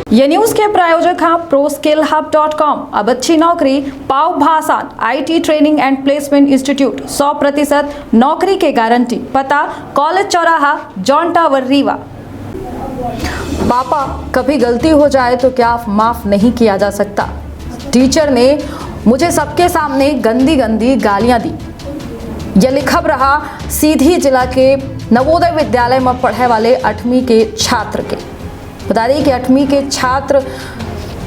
ये न्यूज के प्रायोजक हैं ProSkillHub.com। अब अच्छी नौकरी पाओ भासान IT training and placement institute 100% नौकरी के गारंटी। पता कॉलेज चौराहा जॉन टावर रीवा। पापा, कभी गलती हो जाए तो क्या माफ नहीं किया जा सकता। टीचर ने मुझे सबके सामने गंदी गंदी गालियां दी। यह लिखब रहा सीधी जिला के नवोदय विद्यालय में पढ़ने वाले 8वीं के छात्र के। बता दें कि 8वीं के छात्र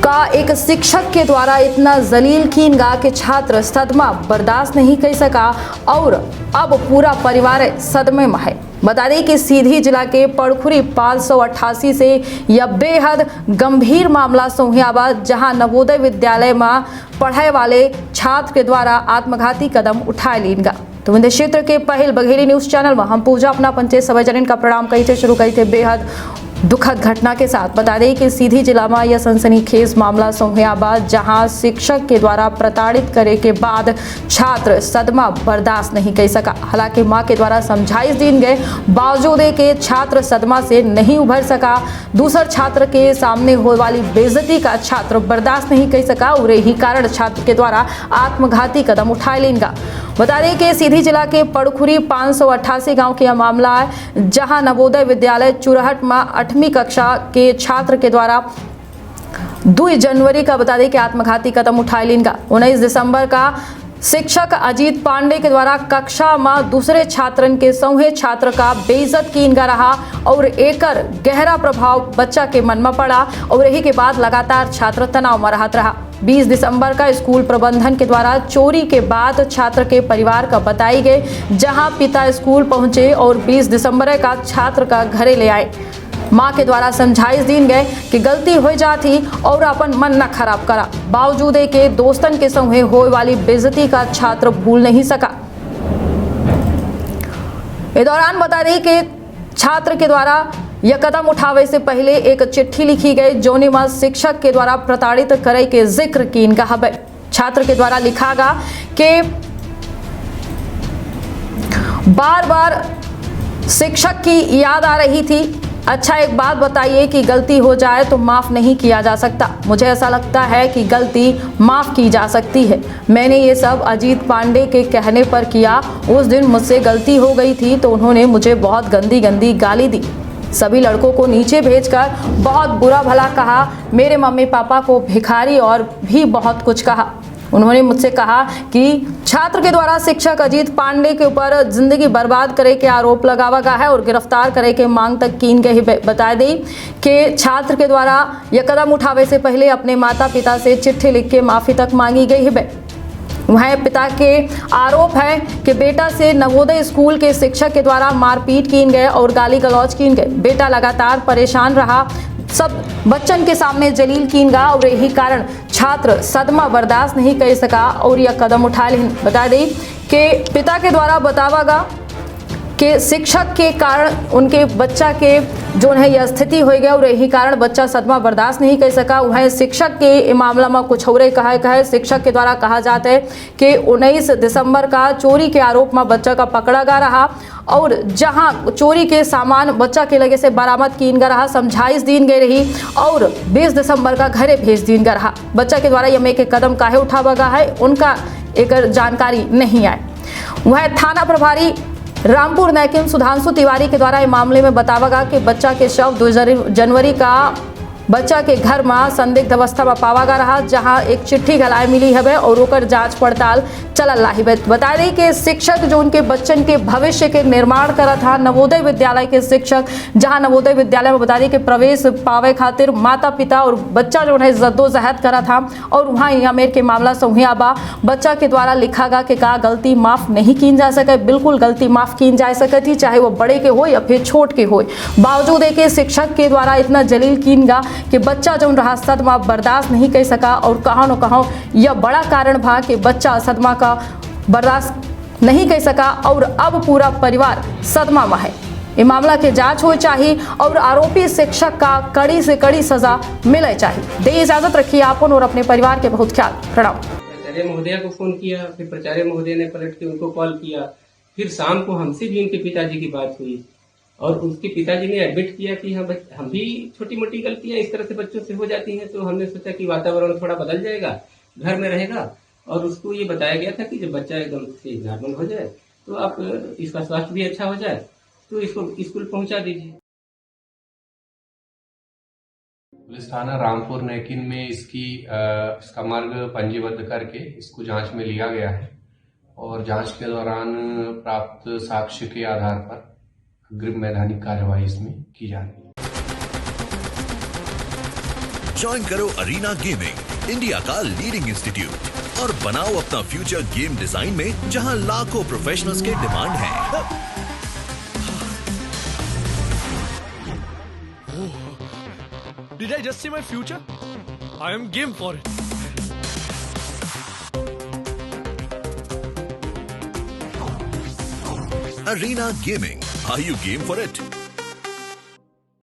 का एक शिक्षक के द्वारा इतना जलील कीनगा कि छात्र सदमा बर्दाश्त नहीं कर सका और अब पूरा परिवार सदमे में है। बता दें कि सीधी जिला के पड़खुरी 588 से यह बेहद गंभीर मामला सोहियाबाद, जहां नवोदय विद्यालय में पढ़ाई वाले छात्र के द्वारा आत्मघाती कदम उठाए लीनगा। तो विंध्य क्षेत्र के पहल बघेली न्यूज चैनल में हम पूजा अपना पंचे सवय जनिन का प्रणाम कही थे शुरू कही थे बेहद दुखद घटना के साथ। बता दें कि सीधी जिला में यह सनसनीखेज मामला सोहियाबाद, जहां शिक्षक के द्वारा प्रताड़ित करे के बाद छात्र सदमा बर्दाश्त नहीं कर सका। हालांकि मां के द्वारा समझाइश दी गए बावजूद के छात्र सदमा से नहीं उभर सका। दूसर छात्र के सामने होने वाली बेइज्जती का छात्र बर्दाश्त नहीं कर सका और यही कारण छात्र के द्वारा आत्मघाती कदम उठाए लेगा। बता दें कि सीधी जिला के पड़खुरी 588 गांव का यह मामला है, जहां नवोदय विद्यालय चुरहट में 8वीं कक्षा के छात्र के द्वारा 2 जनवरी का बता दें कि आत्मघाती कदम उठाए लेगा। 19 दिसंबर का शिक्षक अजीत पांडे के द्वारा कक्षा में दूसरे छात्रन के सौहे छात्र का बेइज्जत कीनगा रहा और एकर गहरा प्रभाव बच्चा के मन में पड़ा और यही के बाद लगातार छात्र तनाव में रहत रहा। 20 दिसंबर का स्कूल प्रबंधन के द्वारा चोरी के बाद छात्र के परिवार का बताई गई, जहां पिता स्कूल पहुंचे और 20 दिसंबर का छात्र का घरे ले आए। मां के द्वारा समझाइश दी गए कि गलती हो जाती और अपन मन न खराब करा। बावजूद के दोस्तन के संगे होने वाली बेइज्जती का छात्र भूल नहीं सका। इस दौरान बता दें कि छात्र के द्वारा यह कदम उठावे से पहले एक चिट्ठी लिखी गई, जोने में शिक्षक के द्वारा प्रताड़ित करे के जिक्र कीन का हबे। छात्र के द्वारा लिखागा कि बार बार शिक्षक की याद आ रही थी। अच्छा, एक बात बताइए कि गलती हो जाए तो माफ़ नहीं किया जा सकता। मुझे ऐसा लगता है कि गलती माफ़ की जा सकती है। मैंने ये सब अजीत पांडे के कहने पर किया। उस दिन मुझसे गलती हो गई थी तो उन्होंने मुझे बहुत गंदी गंदी गाली दी। सभी लड़कों को नीचे भेजकर बहुत बुरा भला कहा। मेरे मम्मी पापा को भिखारी और भी बहुत कुछ कहा। उन्होंने मुझसे कहा कि छात्र के द्वारा शिक्षक अजीत पांडे के ऊपर जिंदगी बर्बाद करे के आरोप लगावा गया है और गिरफ्तार करे के मांग तक कीन गई। बता दी कि छात्र के द्वारा यह कदम उठावे से पहले अपने माता पिता से चिट्ठी लिख के माफ़ी तक मांगी गई है। वहीं पिता के आरोप है कि बेटा से नवोदय स्कूल के शिक्षक के द्वारा मारपीट कीन गए और गाली गलौज कीन गए। बेटा लगातार परेशान रहा, सब बच्चन के सामने जलील कीनगा और यही कारण छात्र सदमा बर्दाश्त नहीं कर सका और यह कदम उठा ले। बता दें कि पिता के द्वारा बतावागा कि शिक्षक के कारण उनके बच्चा के जो है यह स्थिति हो गई और यही कारण बच्चा सदमा बर्दाश्त नहीं कर सका। वह शिक्षक के मामला में कुछ और कहा है। शिक्षक के द्वारा कहा जाता है कि 19 दिसंबर का चोरी के आरोप में बच्चा का पकड़ा गया रहा और जहां चोरी के सामान बच्चा के लगे से बरामद कीन गया रहा, समझाइश दी गई रही और 20 दिसंबर का घरे भेज दी गया रहा। बच्चा के द्वारा यह एक कदम काहे उठावा गया है, उनका एक जानकारी नहीं आए। वह थाना प्रभारी रामपुर नैकिम सुधांशु तिवारी के द्वारा इस मामले में बतावा गया कि बच्चा के शव 2 जनवरी का बच्चा के घर में संदिग्ध अवस्था में पावा गया रहा, जहां एक चिट्ठी गलाए मिली है और ओकर जांच पड़ताल चल रही है। बता दें कि शिक्षक जो उनके बच्चन के भविष्य के निर्माण करा था, नवोदय विद्यालय के शिक्षक, जहां नवोदय विद्यालय में बता दें कि प्रवेश पावे खातिर माता पिता और बच्चा जो है जद्दोजहद करा था और वहाँ अमेर के मामला सोहियाबा बच्चा के द्वारा लिखा गया कि का गलती माफ़ नहीं की जा सके। बिल्कुल गलती माफ़ की जा सकती, चाहे वो बड़े के हो या फिर छोट के हो। बावजूद के शिक्षक के द्वारा इतना जलील कीनगा कि बच्चा जो रहा सदमा बर्दाश्त नहीं कर सका और कहाँ न कहाँ यह बड़ा कारण भा कि बच्चा सदमा का बर्दाश्त नहीं कर सका और अब पूरा परिवार सदमा में है। इस मामला के जांच हो चाहिए और आरोपी शिक्षक का कड़ी से कड़ी सजा मिले चाहिए। दे इजाजत रखिए आपन और अपने परिवार के बहुत ख्याल। प्रणाम। प्राचार्य महोदया को फोन किया, फिर प्राचार्य महोदय ने पलट के उनको कॉल किया, फिर शाम को हमसे भी उनके पिताजी की बात हुई और उसके पिताजी ने एडमिट किया कि हम भी छोटी मोटी गलतियां इस तरह से बच्चों से हो जाती हैं, तो हमने सोचा कि वातावरण थोड़ा बदल जाएगा, घर में रहेगा, और उसको ये बताया गया था कि जब बच्चा एकदम से नॉर्मल हो जाए तो आप इसका स्वास्थ्य भी अच्छा हो जाए तो इसको स्कूल पहुंचा दीजिए। पुलिस थाना रामपुर नैकिन में इसका मार्ग पंजीबद्ध करके इसको जांच में लिया गया है और जांच के दौरान प्राप्त साक्ष्य के आधार पर अग्रिम वैधानिक कार्यवाही इसमें की जा रही है। ज्वाइन करो अरीना गेमिंग, इंडिया का लीडिंग इंस्टीट्यूट, और बनाओ अपना फ्यूचर गेम डिजाइन में जहां लाखों प्रोफेशनल्स के डिमांड है। Did I just see my future? I am game for it. Arena Gaming. Are you game for it?